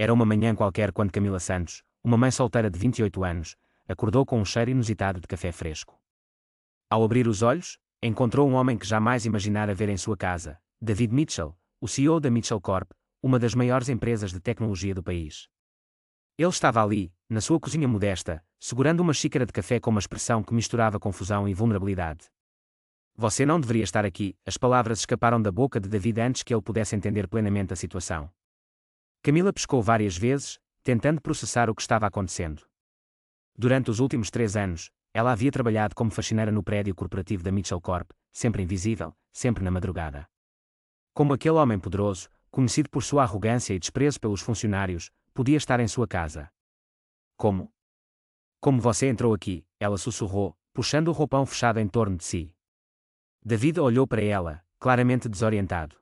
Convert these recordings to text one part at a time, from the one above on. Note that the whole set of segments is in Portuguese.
Era uma manhã qualquer quando Camila Santos, uma mãe solteira de 28 anos, acordou com um cheiro inusitado de café fresco. Ao abrir os olhos, encontrou um homem que jamais imaginara ver em sua casa, David Mitchell, o CEO da Mitchell Corp, uma das maiores empresas de tecnologia do país. Ele estava ali, na sua cozinha modesta, segurando uma xícara de café com uma expressão que misturava confusão e vulnerabilidade. Você não deveria estar aqui, as palavras escaparam da boca de David antes que ele pudesse entender plenamente a situação. Camila pescou várias vezes, tentando processar o que estava acontecendo. Durante os últimos 3 anos, ela havia trabalhado como faxineira no prédio corporativo da Mitchell Corp, sempre invisível, sempre na madrugada. Como aquele homem poderoso, conhecido por sua arrogância e desprezo pelos funcionários, podia estar em sua casa. Como? Como você entrou aqui? Ela sussurrou, puxando o roupão fechado em torno de si. David olhou para ela, claramente desorientado.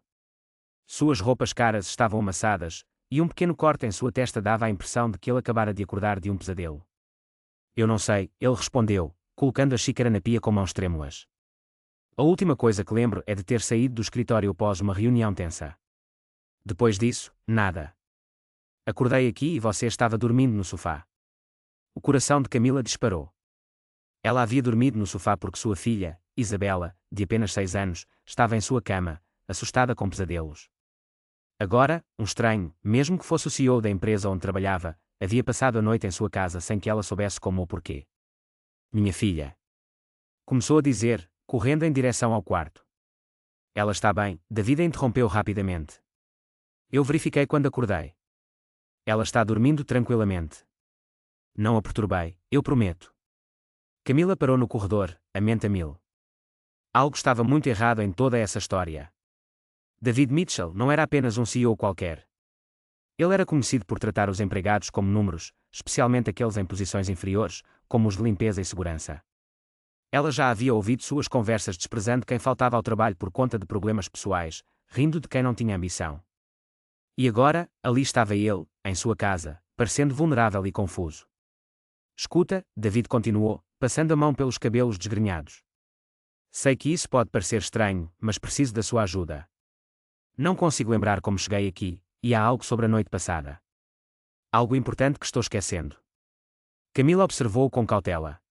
Suas roupas caras estavam amassadas, e um pequeno corte em sua testa dava a impressão de que ele acabara de acordar de um pesadelo. Eu não sei, ele respondeu, colocando a xícara na pia com mãos trêmulas. A última coisa que lembro é de ter saído do escritório após uma reunião tensa. Depois disso, nada. Acordei aqui e você estava dormindo no sofá. O coração de Camila disparou. Ela havia dormido no sofá porque sua filha, Isabela, de apenas 6 anos, estava em sua cama, assustada com pesadelos. Agora, um estranho, mesmo que fosse o CEO da empresa onde trabalhava, havia passado a noite em sua casa sem que ela soubesse como ou porquê. Minha filha. Começou a dizer, correndo em direção ao quarto. Ela está bem, David a interrompeu rapidamente. Eu verifiquei quando acordei. Ela está dormindo tranquilamente. Não a perturbei, eu prometo. Camila parou no corredor, a mente a mil. Algo estava muito errado em toda essa história. David Mitchell não era apenas um CEO qualquer. Ele era conhecido por tratar os empregados como números, especialmente aqueles em posições inferiores, como os de limpeza e segurança. Ela já havia ouvido suas conversas desprezando quem faltava ao trabalho por conta de problemas pessoais, rindo de quem não tinha ambição. E agora, ali estava ele, em sua casa, parecendo vulnerável e confuso. Escuta, David continuou, passando a mão pelos cabelos desgrenhados. Sei que isso pode parecer estranho, mas preciso da sua ajuda. Não consigo lembrar como cheguei aqui, e há algo sobre a noite passada. Algo importante que estou esquecendo. Camila observou-o com cautela.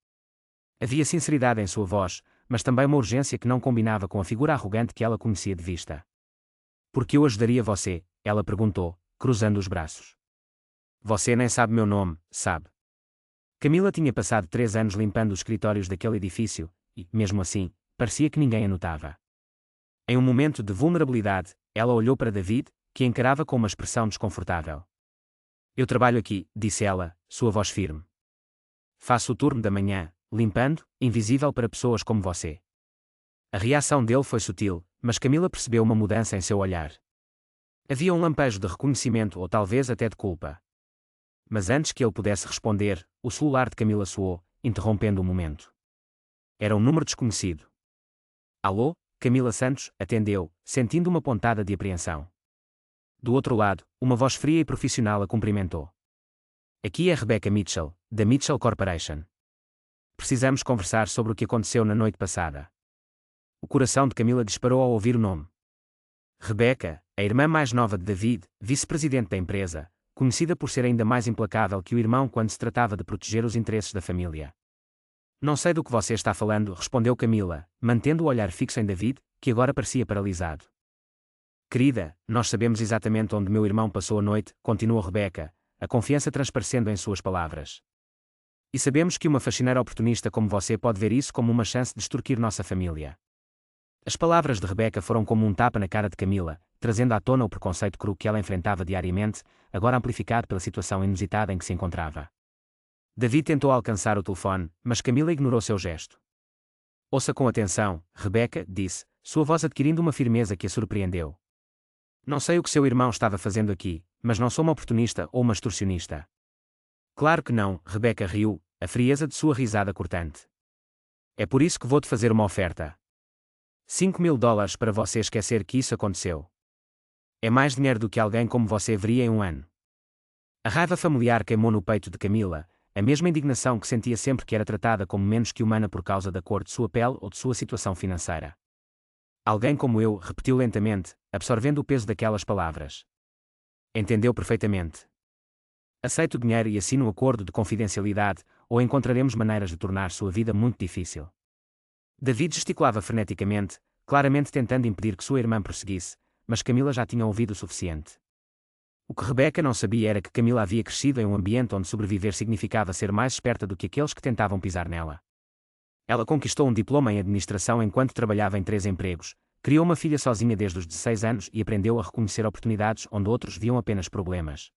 Havia sinceridade em sua voz, mas também uma urgência que não combinava com a figura arrogante que ela conhecia de vista. Por que eu ajudaria você? Ela perguntou, cruzando os braços. Você nem sabe meu nome, sabe? Camila tinha passado 3 anos limpando os escritórios daquele edifício, e, mesmo assim, parecia que ninguém a notava. Em um momento de vulnerabilidade, ela olhou para David, que a encarava com uma expressão desconfortável. Eu trabalho aqui, disse ela, sua voz firme. Faço o turno da manhã, limpando, invisível para pessoas como você. A reação dele foi sutil, mas Camila percebeu uma mudança em seu olhar. Havia um lampejo de reconhecimento ou talvez até de culpa. Mas antes que ele pudesse responder, o celular de Camila soou, interrompendo o momento. Era um número desconhecido. Alô? Camila Santos atendeu, sentindo uma pontada de apreensão. Do outro lado, uma voz fria e profissional a cumprimentou. Aqui é Rebecca Mitchell, da Mitchell Corporation. Precisamos conversar sobre o que aconteceu na noite passada. O coração de Camila disparou ao ouvir o nome. Rebecca, a irmã mais nova de David, vice-presidente da empresa, conhecida por ser ainda mais implacável que o irmão quando se tratava de proteger os interesses da família. Não sei do que você está falando, respondeu Camila, mantendo o olhar fixo em David, que agora parecia paralisado. Querida, nós sabemos exatamente onde meu irmão passou a noite, continuou Rebecca, a confiança transparecendo em suas palavras. E sabemos que uma faxineira oportunista como você pode ver isso como uma chance de extorquir nossa família. As palavras de Rebecca foram como um tapa na cara de Camila, trazendo à tona o preconceito cru que ela enfrentava diariamente, agora amplificado pela situação inusitada em que se encontrava. David tentou alcançar o telefone, mas Camila ignorou seu gesto. Ouça com atenção, Rebecca, disse, sua voz adquirindo uma firmeza que a surpreendeu. Não sei o que seu irmão estava fazendo aqui, mas não sou uma oportunista ou uma extorsionista. Claro que não, Rebecca riu, a frieza de sua risada cortante. É por isso que vou-te fazer uma oferta. $5.000 para você esquecer que isso aconteceu. É mais dinheiro do que alguém como você veria em um ano. A raiva familiar queimou no peito de Camila, a mesma indignação que sentia sempre que era tratada como menos que humana por causa da cor de sua pele ou de sua situação financeira. Alguém como eu, repetiu lentamente, absorvendo o peso daquelas palavras. Entendeu perfeitamente. Aceite o dinheiro e assine um acordo de confidencialidade, ou encontraremos maneiras de tornar sua vida muito difícil. David gesticulava freneticamente, claramente tentando impedir que sua irmã prosseguisse, mas Camila já tinha ouvido o suficiente. O que Rebecca não sabia era que Camila havia crescido em um ambiente onde sobreviver significava ser mais esperta do que aqueles que tentavam pisar nela. Ela conquistou um diploma em administração enquanto trabalhava em 3 empregos, criou uma filha sozinha desde os 16 anos e aprendeu a reconhecer oportunidades onde outros viam apenas problemas.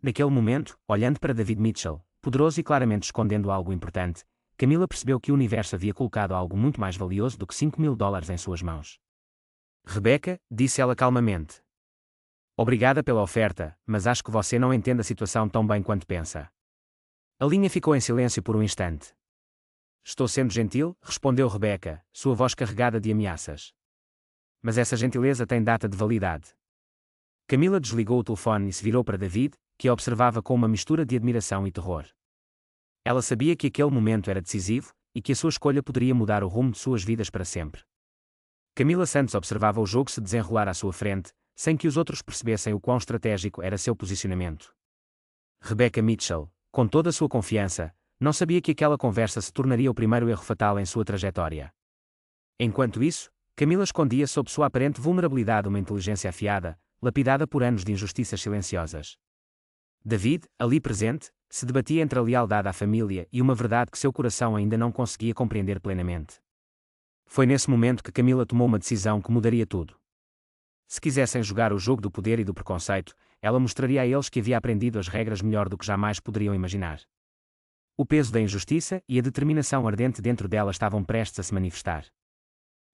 Naquele momento, olhando para David Mitchell, poderoso e claramente escondendo algo importante, Camila percebeu que o universo havia colocado algo muito mais valioso do que $5.000 em suas mãos. Rebecca, disse ela calmamente. Obrigada pela oferta, mas acho que você não entende a situação tão bem quanto pensa. A linha ficou em silêncio por um instante. Estou sendo gentil, respondeu Rebecca, sua voz carregada de ameaças. Mas essa gentileza tem data de validade. Camila desligou o telefone e se virou para David, que a observava com uma mistura de admiração e terror. Ela sabia que aquele momento era decisivo, e que a sua escolha poderia mudar o rumo de suas vidas para sempre. Camila Santos observava o jogo se desenrolar à sua frente, sem que os outros percebessem o quão estratégico era seu posicionamento. Rebecca Mitchell, com toda a sua confiança, não sabia que aquela conversa se tornaria o primeiro erro fatal em sua trajetória. Enquanto isso, Camila escondia sob sua aparente vulnerabilidade uma inteligência afiada, lapidada por anos de injustiças silenciosas. David, ali presente, se debatia entre a lealdade à família e uma verdade que seu coração ainda não conseguia compreender plenamente. Foi nesse momento que Camila tomou uma decisão que mudaria tudo. Se quisessem jogar o jogo do poder e do preconceito, ela mostraria a eles que havia aprendido as regras melhor do que jamais poderiam imaginar. O peso da injustiça e a determinação ardente dentro dela estavam prestes a se manifestar.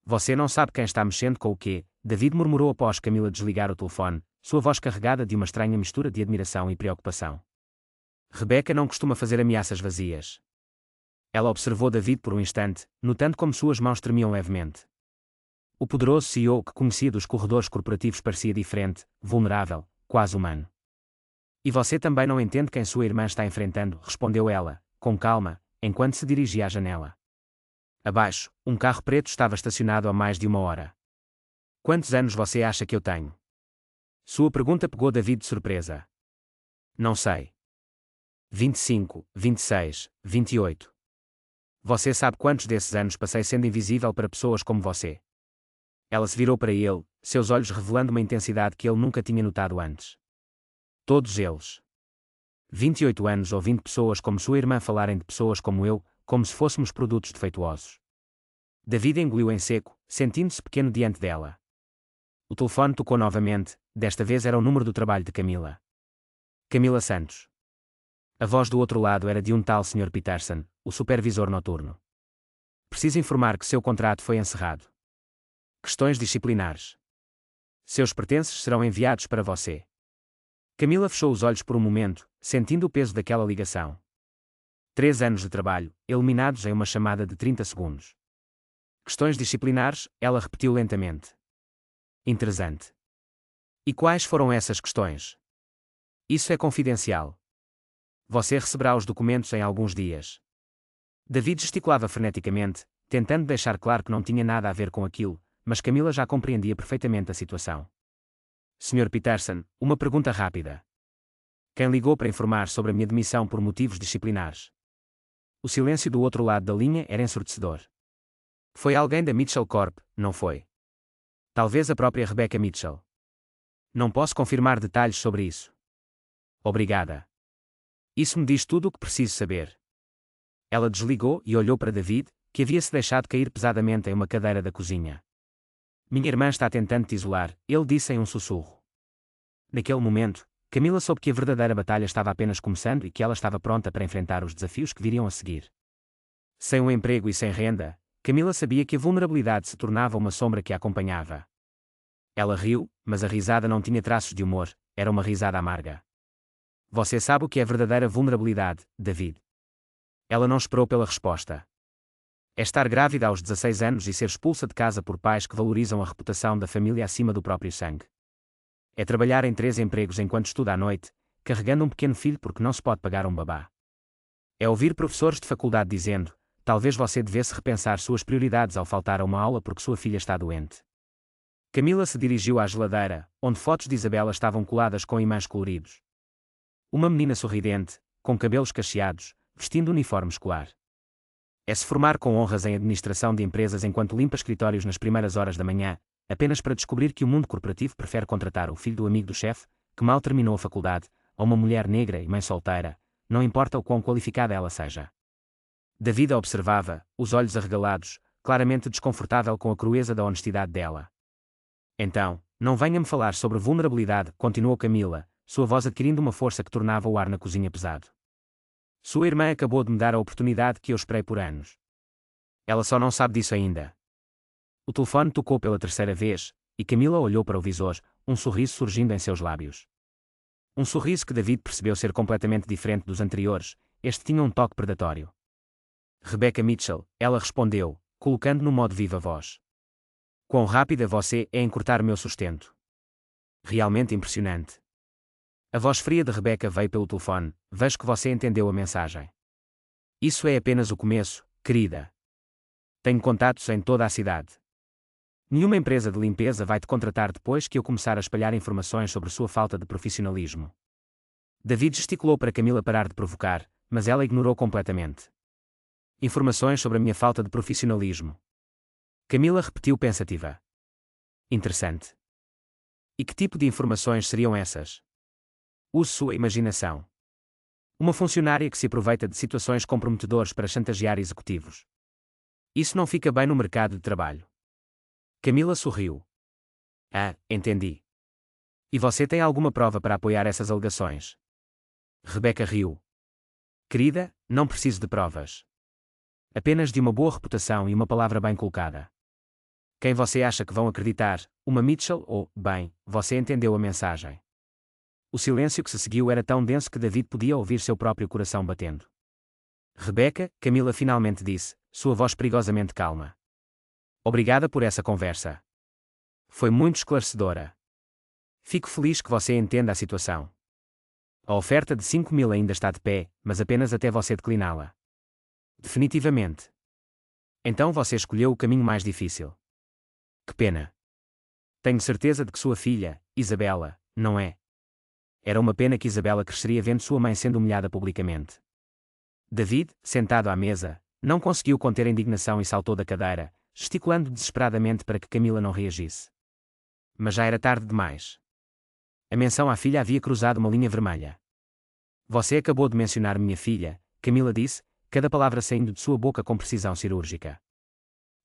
Você não sabe quem está mexendo com o quê? David murmurou após Camila desligar o telefone, sua voz carregada de uma estranha mistura de admiração e preocupação. Rebecca não costuma fazer ameaças vazias. Ela observou David por um instante, notando como suas mãos tremiam levemente. O poderoso CEO que conhecia dos corredores corporativos parecia diferente, vulnerável, quase humano. E você também não entende quem sua irmã está enfrentando, respondeu ela, com calma, enquanto se dirigia à janela. Abaixo, um carro preto estava estacionado há mais de 1 hora. Quantos anos você acha que eu tenho? Sua pergunta pegou David de surpresa. Não sei. 25, 26, 28. Você sabe quantos desses anos passei sendo invisível para pessoas como você? Ela se virou para ele, seus olhos revelando uma intensidade que ele nunca tinha notado antes. Todos eles. 28 anos ouvindo pessoas como sua irmã falarem de pessoas como eu, como se fôssemos produtos defeituosos. David engoliu em seco, sentindo-se pequeno diante dela. O telefone tocou novamente, desta vez era o número do trabalho de Camila. Camila Santos. A voz do outro lado era de um tal Sr. Peterson, o supervisor noturno. Preciso informar que seu contrato foi encerrado. Questões disciplinares. Seus pertences serão enviados para você. Camila fechou os olhos por um momento, sentindo o peso daquela ligação. 3 anos de trabalho, eliminados em uma chamada de 30 segundos. Questões disciplinares, ela repetiu lentamente. Interessante. E quais foram essas questões? Isso é confidencial. Você receberá os documentos em alguns dias. David gesticulava freneticamente, tentando deixar claro que não tinha nada a ver com aquilo, mas Camila já compreendia perfeitamente a situação. Sr. Peterson, uma pergunta rápida. Quem ligou para informar sobre a minha demissão por motivos disciplinares? O silêncio do outro lado da linha era ensurdecedor. Foi alguém da Mitchell Corp, não foi? Talvez a própria Rebecca Mitchell. Não posso confirmar detalhes sobre isso. Obrigada. Isso me diz tudo o que preciso saber. Ela desligou e olhou para David, que havia se deixado cair pesadamente em uma cadeira da cozinha. Minha irmã está tentando te isolar, ele disse em um sussurro. Naquele momento, Camila soube que a verdadeira batalha estava apenas começando e que ela estava pronta para enfrentar os desafios que viriam a seguir. Sem um emprego e sem renda, Camila sabia que a vulnerabilidade se tornava uma sombra que a acompanhava. Ela riu, mas a risada não tinha traços de humor, era uma risada amarga. Você sabe o que é verdadeira vulnerabilidade, David? Ela não esperou pela resposta. É estar grávida aos 16 anos e ser expulsa de casa por pais que valorizam a reputação da família acima do próprio sangue. É trabalhar em 3 empregos enquanto estuda à noite, carregando um pequeno filho porque não se pode pagar um babá. É ouvir professores de faculdade dizendo, talvez você devesse repensar suas prioridades ao faltar a uma aula porque sua filha está doente. Camila se dirigiu à geladeira, onde fotos de Isabela estavam coladas com imãs coloridos. Uma menina sorridente, com cabelos cacheados, vestindo uniforme escolar. É se formar com honras em administração de empresas enquanto limpa escritórios nas primeiras horas da manhã, apenas para descobrir que o mundo corporativo prefere contratar o filho do amigo do chefe, que mal terminou a faculdade, a uma mulher negra e mãe solteira, não importa o quão qualificada ela seja. David a observava, os olhos arregalados, claramente desconfortável com a crueza da honestidade dela. Então, não venha-me falar sobre vulnerabilidade, continuou Camila, sua voz adquirindo uma força que tornava o ar na cozinha pesado. Sua irmã acabou de me dar a oportunidade que eu esperei por anos. Ela só não sabe disso ainda. O telefone tocou pela terceira vez, e Camila olhou para o visor, um sorriso surgindo em seus lábios. Um sorriso que David percebeu ser completamente diferente dos anteriores, este tinha um toque predatório. Rebecca Mitchell, ela respondeu, colocando no modo viva voz. Quão rápida você é em cortar meu sustento. Realmente impressionante. A voz fria de Rebecca veio pelo telefone, vejo que você entendeu a mensagem. Isso é apenas o começo, querida. Tenho contatos em toda a cidade. Nenhuma empresa de limpeza vai te contratar depois que eu começar a espalhar informações sobre sua falta de profissionalismo. David gesticulou para Camila parar de provocar, mas ela ignorou completamente. Informações sobre a minha falta de profissionalismo. Camila repetiu pensativa. Interessante. E que tipo de informações seriam essas? Use sua imaginação. Uma funcionária que se aproveita de situações comprometedoras para chantagear executivos. Isso não fica bem no mercado de trabalho. Camila sorriu. Ah, entendi. E você tem alguma prova para apoiar essas alegações? Rebecca riu. Querida, não preciso de provas. Apenas de uma boa reputação e uma palavra bem colocada. Quem você acha que vão acreditar, uma Mitchell ou, bem, você entendeu a mensagem. O silêncio que se seguiu era tão denso que David podia ouvir seu próprio coração batendo. Rebecca, Camila finalmente disse, sua voz perigosamente calma. Obrigada por essa conversa. Foi muito esclarecedora. Fico feliz que você entenda a situação. A oferta de 5.000 ainda está de pé, mas apenas até você decliná-la. Definitivamente. Então você escolheu o caminho mais difícil. Que pena. Tenho certeza de que sua filha, Isabela, não é. Era uma pena que Isabela cresceria vendo sua mãe sendo humilhada publicamente. David, sentado à mesa, não conseguiu conter a indignação e saltou da cadeira, gesticulando desesperadamente para que Camila não reagisse. Mas já era tarde demais. A menção à filha havia cruzado uma linha vermelha. Você acabou de mencionar minha filha, Camila disse, cada palavra saindo de sua boca com precisão cirúrgica.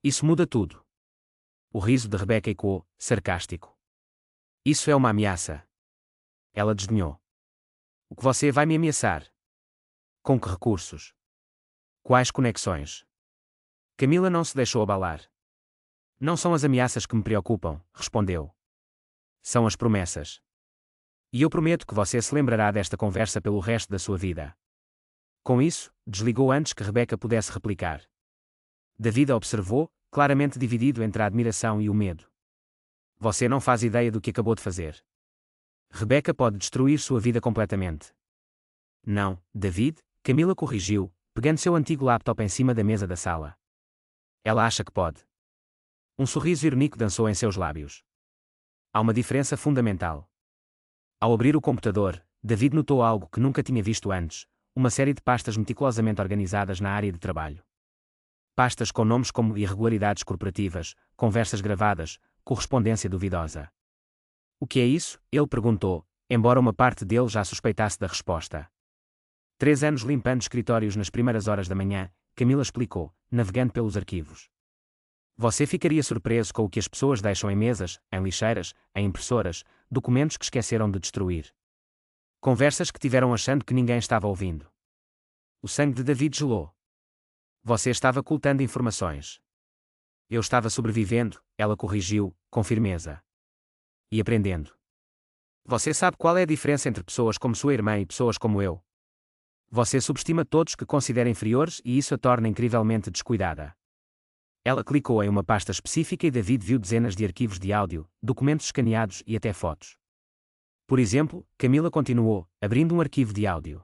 Isso muda tudo. O riso de Rebecca ecoou, sarcástico. Isso é uma ameaça. Ela desdenhou. O que você vai me ameaçar? Com que recursos? Quais conexões? Camila não se deixou abalar. Não são as ameaças que me preocupam, respondeu. São as promessas. E eu prometo que você se lembrará desta conversa pelo resto da sua vida. Com isso, desligou antes que Rebecca pudesse replicar. David a observou, claramente dividido entre a admiração e o medo. Você não faz ideia do que acabou de fazer. Rebecca pode destruir sua vida completamente. Não, David, Camila corrigiu, pegando seu antigo laptop em cima da mesa da sala. Ela acha que pode. Um sorriso irônico dançou em seus lábios. Há uma diferença fundamental. Ao abrir o computador, David notou algo que nunca tinha visto antes, uma série de pastas meticulosamente organizadas na área de trabalho. Pastas com nomes como irregularidades corporativas, conversas gravadas, correspondência duvidosa. O que é isso? Ele perguntou, embora uma parte dele já suspeitasse da resposta. 3 anos limpando escritórios nas primeiras horas da manhã, Camila explicou, navegando pelos arquivos. Você ficaria surpreso com o que as pessoas deixam em mesas, em lixeiras, em impressoras, documentos que esqueceram de destruir. Conversas que tiveram achando que ninguém estava ouvindo. O sangue de David gelou. Você estava ocultando informações. Eu estava sobrevivendo, ela corrigiu, com firmeza. E aprendendo. Você sabe qual é a diferença entre pessoas como sua irmã e pessoas como eu? Você subestima todos que considera inferiores e isso a torna incrivelmente descuidada. Ela clicou em uma pasta específica e David viu dezenas de arquivos de áudio, documentos escaneados e até fotos. Por exemplo, Camila continuou, abrindo um arquivo de áudio.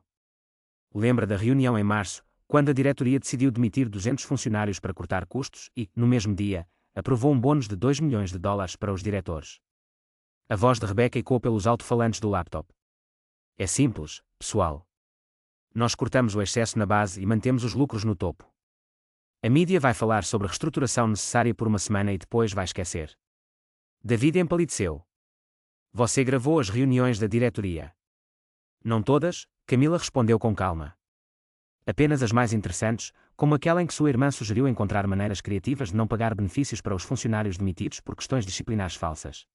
Lembra da reunião em março, quando a diretoria decidiu demitir 200 funcionários para cortar custos e, no mesmo dia, aprovou um bônus de $2 milhões para os diretores. A voz de Rebecca ecoou pelos alto-falantes do laptop. É simples, pessoal. Nós cortamos o excesso na base e mantemos os lucros no topo. A mídia vai falar sobre a reestruturação necessária por uma semana e depois vai esquecer. David empalideceu. Você gravou as reuniões da diretoria? Não todas, Camila respondeu com calma. Apenas as mais interessantes, como aquela em que sua irmã sugeriu encontrar maneiras criativas de não pagar benefícios para os funcionários demitidos por questões disciplinares falsas.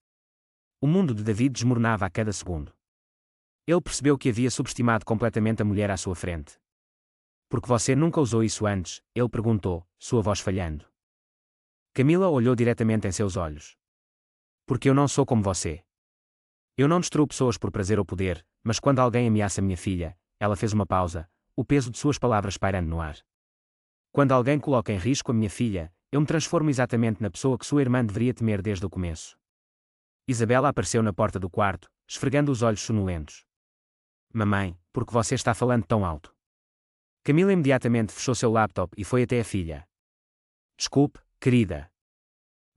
O mundo de David desmoronava a cada segundo. Ele percebeu que havia subestimado completamente a mulher à sua frente. Porque você nunca usou isso antes? Ele perguntou, sua voz falhando. Camila olhou diretamente em seus olhos. Porque eu não sou como você. Eu não destruo pessoas por prazer ou poder, mas quando alguém ameaça minha filha, ela fez uma pausa, o peso de suas palavras pairando no ar. Quando alguém coloca em risco a minha filha, eu me transformo exatamente na pessoa que sua irmã deveria temer desde o começo. Isabela apareceu na porta do quarto, esfregando os olhos sonolentos. Mamãe, por que você está falando tão alto? Camila imediatamente fechou seu laptop e foi até a filha. Desculpe, querida.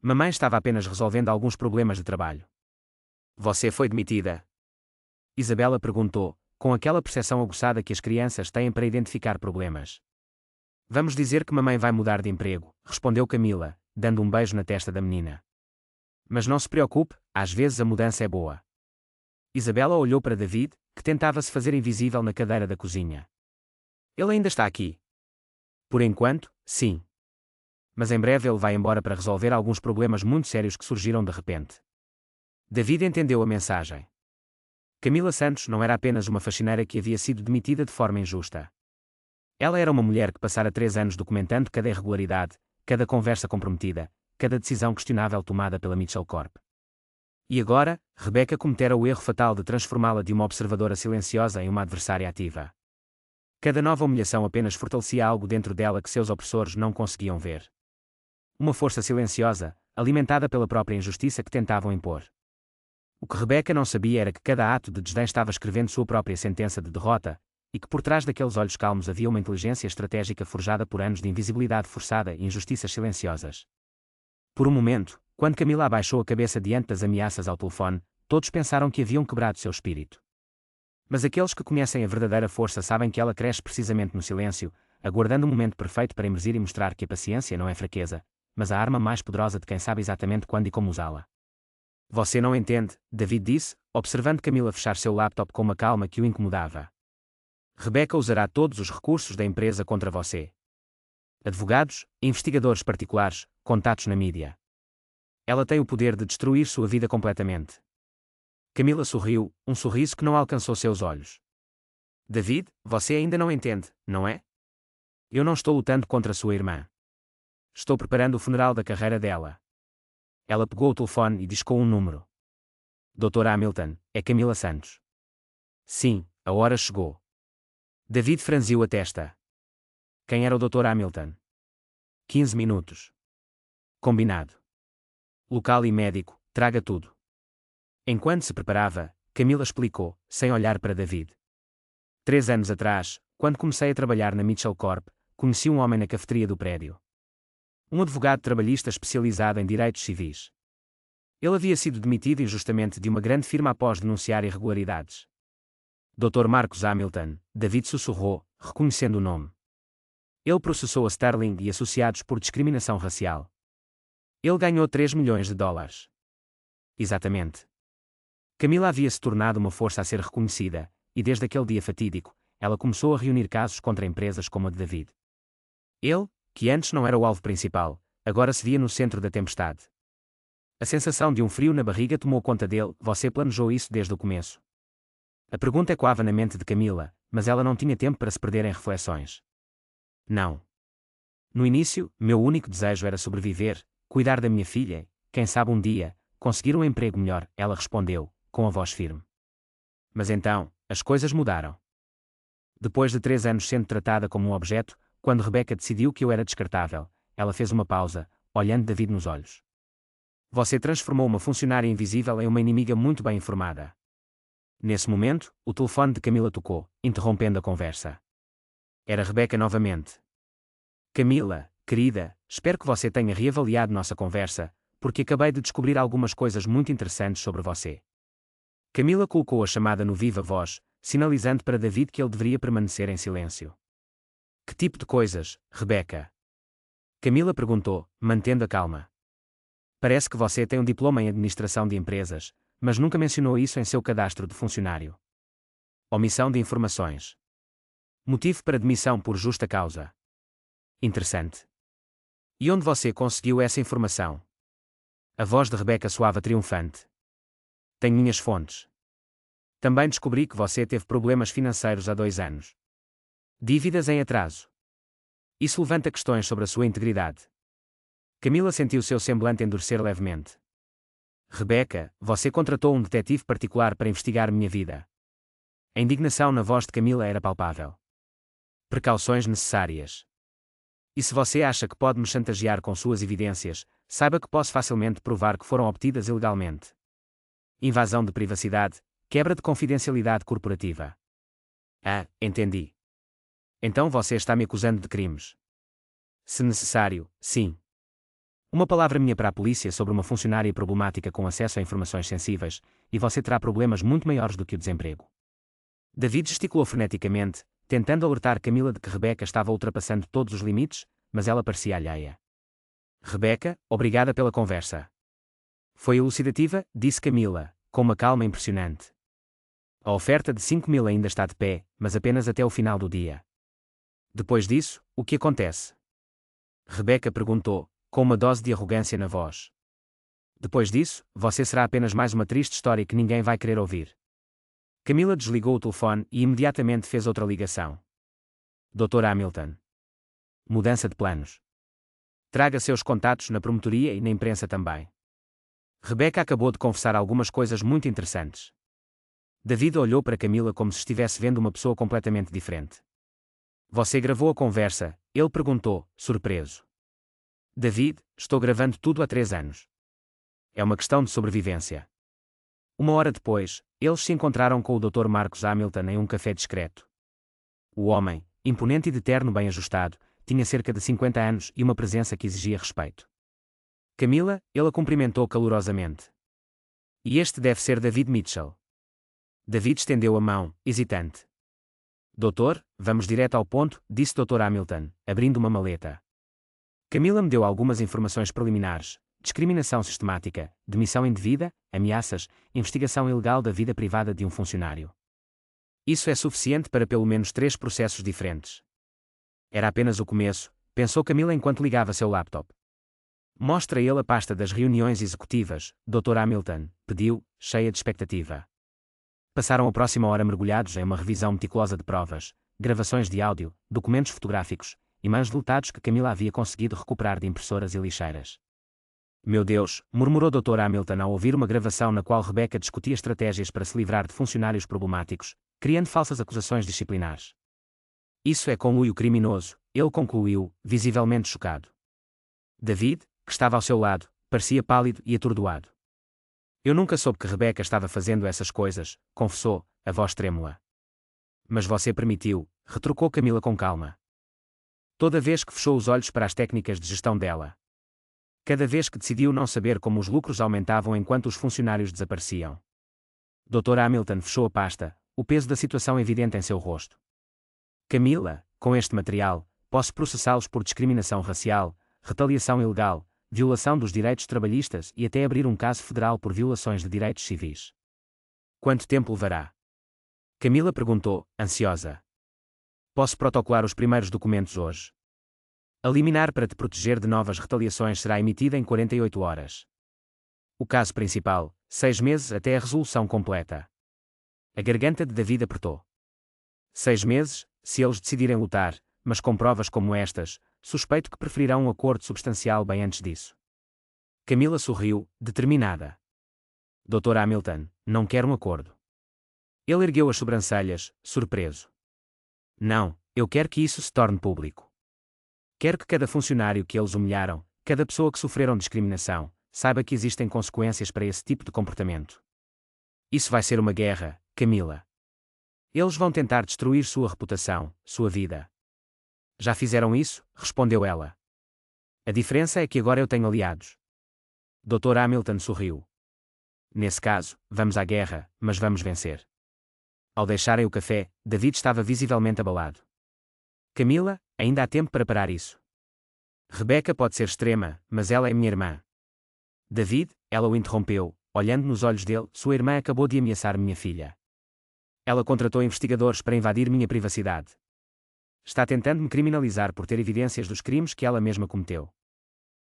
Mamãe estava apenas resolvendo alguns problemas de trabalho. Você foi demitida? Isabela perguntou, com aquela percepção aguçada que as crianças têm para identificar problemas. Vamos dizer que mamãe vai mudar de emprego, respondeu Camila, dando um beijo na testa da menina. Mas não se preocupe, às vezes a mudança é boa. Isabela olhou para David, que tentava se fazer invisível na cadeira da cozinha. Ele ainda está aqui. Por enquanto, sim. Mas em breve ele vai embora para resolver alguns problemas muito sérios que surgiram de repente. David entendeu a mensagem. Camila Santos não era apenas uma faxineira que havia sido demitida de forma injusta. Ela era uma mulher que passara 3 anos documentando cada irregularidade, cada conversa comprometida, cada decisão questionável tomada pela Mitchell Corp. E agora, Rebecca cometera o erro fatal de transformá-la de uma observadora silenciosa em uma adversária ativa. Cada nova humilhação apenas fortalecia algo dentro dela que seus opressores não conseguiam ver. Uma força silenciosa, alimentada pela própria injustiça que tentavam impor. O que Rebecca não sabia era que cada ato de desdém estava escrevendo sua própria sentença de derrota, e que por trás daqueles olhos calmos havia uma inteligência estratégica forjada por anos de invisibilidade forçada e injustiças silenciosas. Por um momento, quando Camila abaixou a cabeça diante das ameaças ao telefone, todos pensaram que haviam quebrado seu espírito. Mas aqueles que conhecem a verdadeira força sabem que ela cresce precisamente no silêncio, aguardando o momento perfeito para emergir e mostrar que a paciência não é fraqueza, mas a arma mais poderosa de quem sabe exatamente quando e como usá-la. Você não entende, David disse, observando Camila fechar seu laptop com uma calma que o incomodava. Rebecca usará todos os recursos da empresa contra você. Advogados, investigadores particulares, contatos na mídia. Ela tem o poder de destruir sua vida completamente. Camila sorriu, um sorriso que não alcançou seus olhos. David, você ainda não entende, não é? Eu não estou lutando contra sua irmã. Estou preparando o funeral da carreira dela. Ela pegou o telefone e discou um número. Dr. Hamilton, é Camila Santos. Sim, a hora chegou. David franziu a testa. Quem era o Dr. Hamilton? 15 minutos. Combinado. Local e médico, traga tudo. Enquanto se preparava, Camila explicou, sem olhar para David. 3 anos atrás, quando comecei a trabalhar na Mitchell Corp, conheci um homem na cafeteria do prédio. Um advogado trabalhista especializado em direitos civis. Ele havia sido demitido injustamente de uma grande firma após denunciar irregularidades. Dr. Marcos Hamilton, David sussurrou, reconhecendo o nome. Ele processou a Sterling e associados por discriminação racial. Ele ganhou 3 milhões de dólares. Exatamente. Camila havia se tornado uma força a ser reconhecida, e desde aquele dia fatídico, ela começou a reunir casos contra empresas como a de David. Ele, que antes não era o alvo principal, agora se via no centro da tempestade. A sensação de um frio na barriga tomou conta dele. Você planejou isso desde o começo? A pergunta ecoava na mente de Camila, mas ela não tinha tempo para se perder em reflexões. Não. No início, meu único desejo era sobreviver, cuidar da minha filha, quem sabe um dia, conseguir um emprego melhor, ela respondeu, com a voz firme. Mas então, as coisas mudaram. Depois de 3 anos sendo tratada como um objeto, quando Rebecca decidiu que eu era descartável, ela fez uma pausa, olhando David nos olhos. Você transformou uma funcionária invisível em uma inimiga muito bem informada. Nesse momento, o telefone de Camila tocou, interrompendo a conversa. Era Rebecca novamente. Camila, querida, espero que você tenha reavaliado nossa conversa, porque acabei de descobrir algumas coisas muito interessantes sobre você. Camila colocou a chamada no viva voz, sinalizando para David que ele deveria permanecer em silêncio. Que tipo de coisas, Rebecca? Camila perguntou, mantendo a calma. Parece que você tem um diploma em administração de empresas, mas nunca mencionou isso em seu cadastro de funcionário. Omissão de informações. Motivo para demissão por justa causa. Interessante. E onde você conseguiu essa informação? A voz de Rebecca soava triunfante. Tenho minhas fontes. Também descobri que você teve problemas financeiros há 2 anos. Dívidas em atraso. Isso levanta questões sobre a sua integridade. Camila sentiu seu semblante endurecer levemente. Rebecca, você contratou um detetive particular para investigar minha vida. A indignação na voz de Camila era palpável. Precauções necessárias. E se você acha que pode me chantagear com suas evidências, saiba que posso facilmente provar que foram obtidas ilegalmente. Invasão de privacidade, quebra de confidencialidade corporativa. Ah, entendi. Então você está me acusando de crimes. Se necessário, sim. Uma palavra minha para a polícia sobre uma funcionária problemática com acesso a informações sensíveis, e você terá problemas muito maiores do que o desemprego. David gesticulou freneticamente, tentando alertar Camila de que Rebecca estava ultrapassando todos os limites, mas ela parecia alheia. Rebecca, obrigada pela conversa. Foi elucidativa, disse Camila, com uma calma impressionante. A oferta de 5.000 ainda está de pé, mas apenas até o final do dia. Depois disso, o que acontece? Rebecca perguntou, com uma dose de arrogância na voz. Depois disso, você será apenas mais uma triste história que ninguém vai querer ouvir. Camila desligou o telefone e imediatamente fez outra ligação. Dr. Hamilton. Mudança de planos. Traga seus contatos na promotoria e na imprensa também. Rebecca acabou de confessar algumas coisas muito interessantes. David olhou para Camila como se estivesse vendo uma pessoa completamente diferente. Você gravou a conversa? Ele perguntou, surpreso. David, estou gravando tudo há 3 anos. É uma questão de sobrevivência. 1 hora depois, eles se encontraram com o Dr. Marcos Hamilton em um café discreto. O homem, imponente e de terno bem ajustado, tinha cerca de 50 anos e uma presença que exigia respeito. Camila, ele a cumprimentou calorosamente. E este deve ser David Mitchell. David estendeu a mão, hesitante. Doutor, vamos direto ao ponto, disse Dr. Hamilton, abrindo uma maleta. Camila me deu algumas informações preliminares: discriminação sistemática, demissão indevida, ameaças, investigação ilegal da vida privada de um funcionário. Isso é suficiente para pelo menos 3 processos diferentes. Era apenas o começo, pensou Camila enquanto ligava seu laptop. Mostra ele a pasta das reuniões executivas, Dr. Hamilton, pediu, cheia de expectativa. Passaram a próxima hora mergulhados em uma revisão meticulosa de provas, gravações de áudio, documentos fotográficos, e-mails deletados que Camila havia conseguido recuperar de impressoras e lixeiras. Meu Deus, murmurou Dr. Hamilton ao ouvir uma gravação na qual Rebecca discutia estratégias para se livrar de funcionários problemáticos, criando falsas acusações disciplinares. Isso é conluio criminoso, ele concluiu, visivelmente chocado. David, que estava ao seu lado, parecia pálido e atordoado. Eu nunca soube que Rebecca estava fazendo essas coisas, confessou, a voz trêmula. Mas você permitiu, retrucou Camila com calma. Toda vez que fechou os olhos para as técnicas de gestão dela. Cada vez que decidiu não saber como os lucros aumentavam enquanto os funcionários desapareciam. Dr. Hamilton fechou a pasta, o peso da situação evidente em seu rosto. Camila, com este material, posso processá-los por discriminação racial, retaliação ilegal, violação dos direitos trabalhistas e até abrir um caso federal por violações de direitos civis. Quanto tempo levará? Camila perguntou, ansiosa. Posso protocolar os primeiros documentos hoje. A liminar para te proteger de novas retaliações será emitida em 48 horas. O caso principal, 6 meses até a resolução completa. A garganta de David apertou. 6 meses, se eles decidirem lutar, mas com provas como estas, suspeito que preferirão um acordo substancial bem antes disso. Camila sorriu, determinada. Dr. Hamilton, não quer um acordo. Ele ergueu as sobrancelhas, surpreso. Não, eu quero que isso se torne público. Quero que cada funcionário que eles humilharam, cada pessoa que sofreram discriminação, saiba que existem consequências para esse tipo de comportamento. Isso vai ser uma guerra, Camila. Eles vão tentar destruir sua reputação, sua vida. Já fizeram isso? Respondeu ela. A diferença é que agora eu tenho aliados. Dr. Hamilton sorriu. Nesse caso, vamos à guerra, mas vamos vencer. Ao deixarem o café, David estava visivelmente abalado. Camila, ainda há tempo para parar isso. Rebecca pode ser extrema, mas ela é minha irmã. David, ela o interrompeu, olhando nos olhos dele, sua irmã acabou de ameaçar minha filha. Ela contratou investigadores para invadir minha privacidade. Está tentando me criminalizar por ter evidências dos crimes que ela mesma cometeu.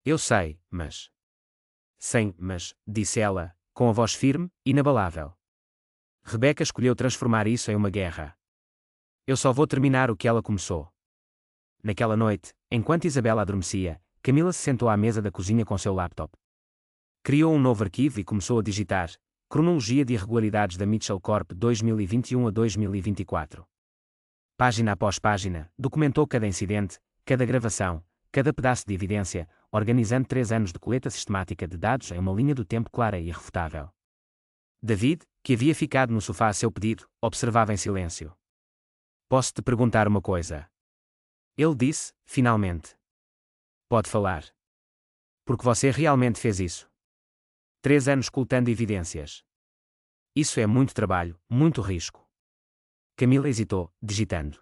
Eu sei, mas... Sem mas, disse ela, com a voz firme, inabalável. Rebecca escolheu transformar isso em uma guerra. Eu só vou terminar o que ela começou. Naquela noite, enquanto Isabela adormecia, Camila se sentou à mesa da cozinha com seu laptop. Criou um novo arquivo e começou a digitar Cronologia de Irregularidades da Mitchell Corp 2021 a 2024. Página após página, documentou cada incidente, cada gravação, cada pedaço de evidência, organizando 3 anos de coleta sistemática de dados em uma linha do tempo clara e irrefutável. David, que havia ficado no sofá a seu pedido, observava em silêncio. Posso te perguntar uma coisa? Ele disse, finalmente. Pode falar. Porque você realmente fez isso. 3 anos coletando evidências. Isso é muito trabalho, muito risco. Camila hesitou, digitando.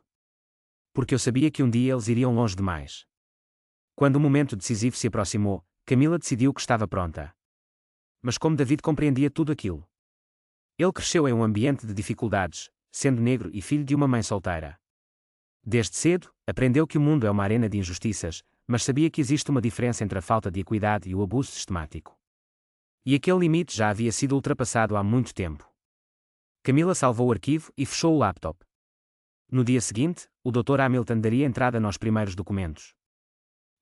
Porque eu sabia que um dia eles iriam longe demais. Quando o momento decisivo se aproximou, Camila decidiu que estava pronta. Mas como David compreendia tudo aquilo? Ele cresceu em um ambiente de dificuldades, sendo negro e filho de uma mãe solteira. Desde cedo, aprendeu que o mundo é uma arena de injustiças, mas sabia que existe uma diferença entre a falta de equidade e o abuso sistemático. E aquele limite já havia sido ultrapassado há muito tempo. Camila salvou o arquivo e fechou o laptop. No dia seguinte, o Dr. Hamilton daria entrada nos primeiros documentos.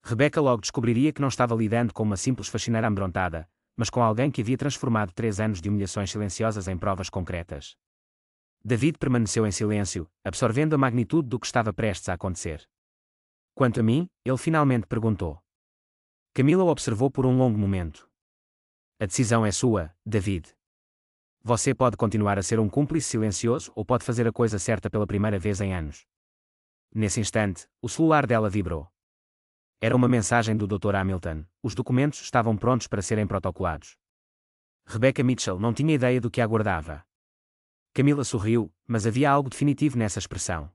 Rebecca logo descobriria que não estava lidando com uma simples faxineira amedrontada, mas com alguém que havia transformado 3 anos de humilhações silenciosas em provas concretas. David permaneceu em silêncio, absorvendo a magnitude do que estava prestes a acontecer. Quanto a mim, ele finalmente perguntou. Camila o observou por um longo momento. A decisão é sua, David. Você pode continuar a ser um cúmplice silencioso ou pode fazer a coisa certa pela primeira vez em anos. Nesse instante, o celular dela vibrou. Era uma mensagem do Dr. Hamilton. Os documentos estavam prontos para serem protocolados. Rebecca Mitchell não tinha ideia do que aguardava. Camila sorriu, mas havia algo definitivo nessa expressão.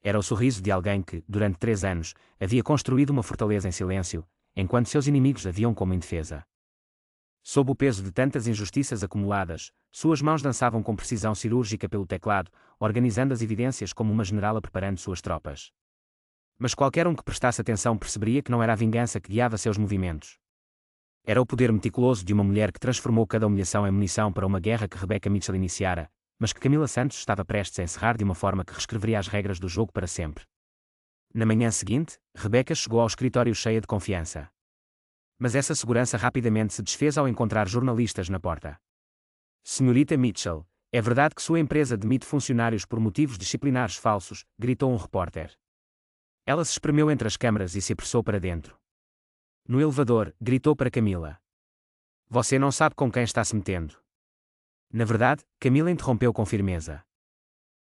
Era o sorriso de alguém que, durante 3 anos, havia construído uma fortaleza em silêncio, enquanto seus inimigos a viam como indefesa. Sob o peso de tantas injustiças acumuladas, suas mãos dançavam com precisão cirúrgica pelo teclado, organizando as evidências como uma generala preparando suas tropas. Mas qualquer um que prestasse atenção perceberia que não era a vingança que guiava seus movimentos. Era o poder meticuloso de uma mulher que transformou cada humilhação em munição para uma guerra que Rebecca Mitchell iniciara, mas que Camila Santos estava prestes a encerrar de uma forma que reescreveria as regras do jogo para sempre. Na manhã seguinte, Rebecca chegou ao escritório cheia de confiança. Mas essa segurança rapidamente se desfez ao encontrar jornalistas na porta. Senhorita Mitchell, é verdade que sua empresa demite funcionários por motivos disciplinares falsos, gritou um repórter. Ela se espremeu entre as câmaras e se apressou para dentro. No elevador, gritou para Camila. Você não sabe com quem está se metendo. Na verdade, Camila interrompeu com firmeza.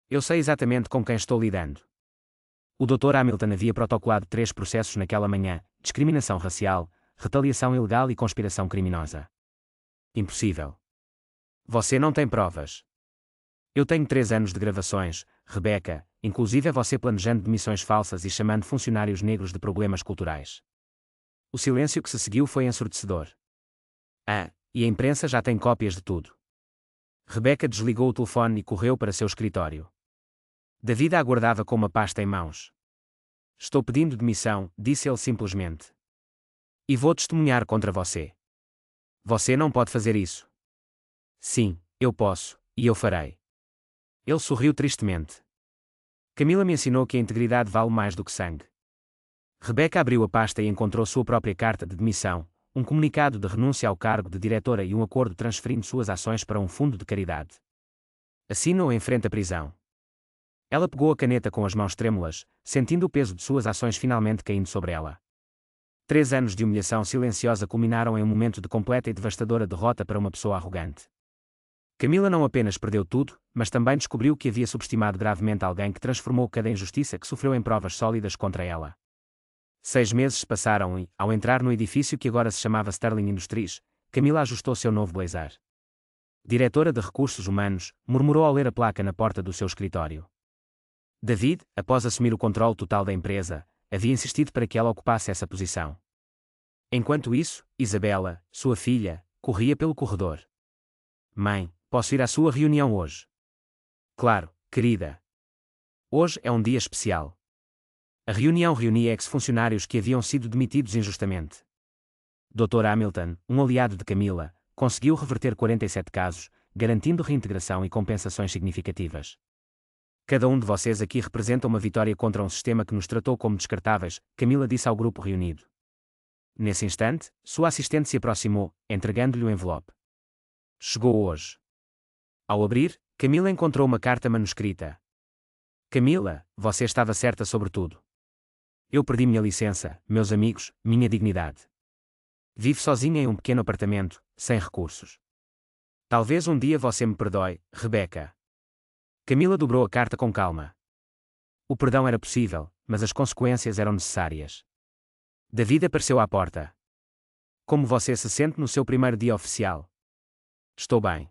Eu sei exatamente com quem estou lidando. O Dr. Hamilton havia protocolado 3 processos naquela manhã: discriminação racial, retaliação ilegal e conspiração criminosa. Impossível. Você não tem provas. Eu tenho 3 anos de gravações, Rebecca, inclusive é você planejando demissões falsas e chamando funcionários negros de problemas culturais. O silêncio que se seguiu foi ensurdecedor. E a imprensa já tem cópias de tudo. Rebecca desligou o telefone e correu para seu escritório. David a aguardava com uma pasta em mãos. Estou pedindo demissão, disse ele simplesmente. E vou testemunhar contra você. Você não pode fazer isso. Sim, eu posso, e eu farei. Ele sorriu tristemente. Camila me ensinou que a integridade vale mais do que sangue. Rebecca abriu a pasta e encontrou sua própria carta de demissão, um comunicado de renúncia ao cargo de diretora e um acordo transferindo suas ações para um fundo de caridade. Assinou em frente à prisão. Ela pegou a caneta com as mãos trêmulas, sentindo o peso de suas ações finalmente caindo sobre ela. 3 anos de humilhação silenciosa culminaram em um momento de completa e devastadora derrota para uma pessoa arrogante. Camila não apenas perdeu tudo, mas também descobriu que havia subestimado gravemente alguém que transformou cada injustiça que sofreu em provas sólidas contra ela. 6 meses se passaram e, ao entrar no edifício que agora se chamava Sterling Industries, Camila ajustou seu novo blazer. diretora de Recursos Humanos, murmurou ao ler a placa na porta do seu escritório. David, após assumir o controle total da empresa, havia insistido para que ela ocupasse essa posição. Enquanto isso, Isabela, sua filha, corria pelo corredor. Mãe, posso ir à sua reunião hoje? Claro, querida. Hoje é um dia especial. A reunião reunia ex-funcionários que haviam sido demitidos injustamente. Dr. Hamilton, um aliado de Camila, conseguiu reverter 47 casos, garantindo reintegração e compensações significativas. Cada um de vocês aqui representa uma vitória contra um sistema que nos tratou como descartáveis, Camila disse ao grupo reunido. Nesse instante, sua assistente se aproximou, entregando-lhe o envelope. Chegou hoje. Ao abrir, Camila encontrou uma carta manuscrita. Camila, você estava certa sobre tudo. Eu perdi minha licença, meus amigos, minha dignidade. Vivo sozinha em um pequeno apartamento, sem recursos. Talvez um dia você me perdoe, Rebecca. Camila dobrou a carta com calma. O perdão era possível, mas as consequências eram necessárias. David apareceu à porta. Como você se sente no seu primeiro dia oficial? Estou bem.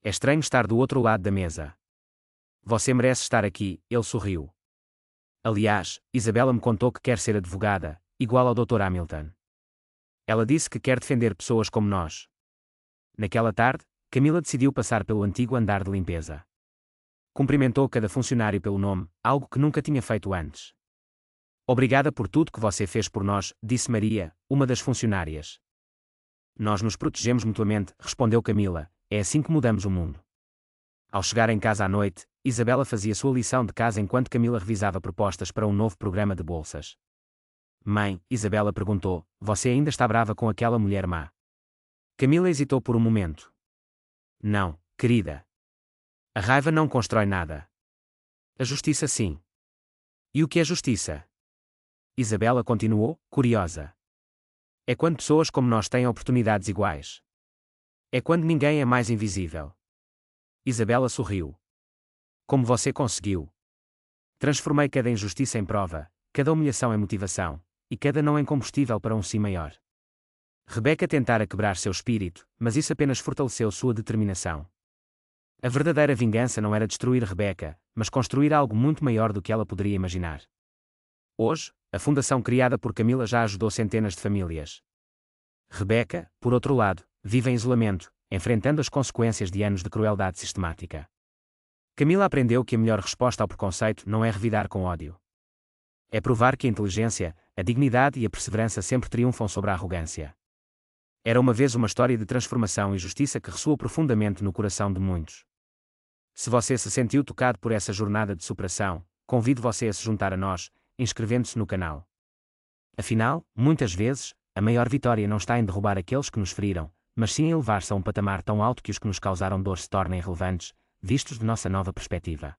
É estranho estar do outro lado da mesa. Você merece estar aqui, ele sorriu. Aliás, Isabela me contou que quer ser advogada, igual ao Dr. Hamilton. Ela disse que quer defender pessoas como nós. Naquela tarde, Camila decidiu passar pelo antigo andar de limpeza. Cumprimentou cada funcionário pelo nome, algo que nunca tinha feito antes. Obrigada por tudo que você fez por nós, disse Maria, uma das funcionárias. Nós nos protegemos mutuamente, respondeu Camila, é assim que mudamos o mundo. Ao chegar em casa à noite, Isabela fazia sua lição de casa enquanto Camila revisava propostas para um novo programa de bolsas. Mãe, Isabela perguntou, você ainda está brava com aquela mulher má? Camila hesitou por um momento. Não, querida. A raiva não constrói nada. A justiça sim. E o que é justiça? Isabela continuou, curiosa. É quando pessoas como nós têm oportunidades iguais. É quando ninguém é mais invisível. Isabela sorriu. Como você conseguiu? Transformei cada injustiça em prova, cada humilhação em motivação, e cada não em combustível para um sim maior. Rebecca tentara quebrar seu espírito, mas isso apenas fortaleceu sua determinação. A verdadeira vingança não era destruir Rebecca, mas construir algo muito maior do que ela poderia imaginar. Hoje, a fundação criada por Camila já ajudou centenas de famílias. Rebecca, por outro lado, vive em isolamento, enfrentando as consequências de anos de crueldade sistemática. Camila aprendeu que a melhor resposta ao preconceito não é revidar com ódio. É provar que a inteligência, a dignidade e a perseverança sempre triunfam sobre a arrogância. Era uma vez uma história de transformação e justiça que ressoou profundamente no coração de muitos. Se você se sentiu tocado por essa jornada de superação, convido você a se juntar a nós, inscrevendo-se no canal. Afinal, muitas vezes, a maior vitória não está em derrubar aqueles que nos feriram, mas sim em elevar-se a um patamar tão alto que os que nos causaram dor se tornem relevantes, vistos de nossa nova perspectiva.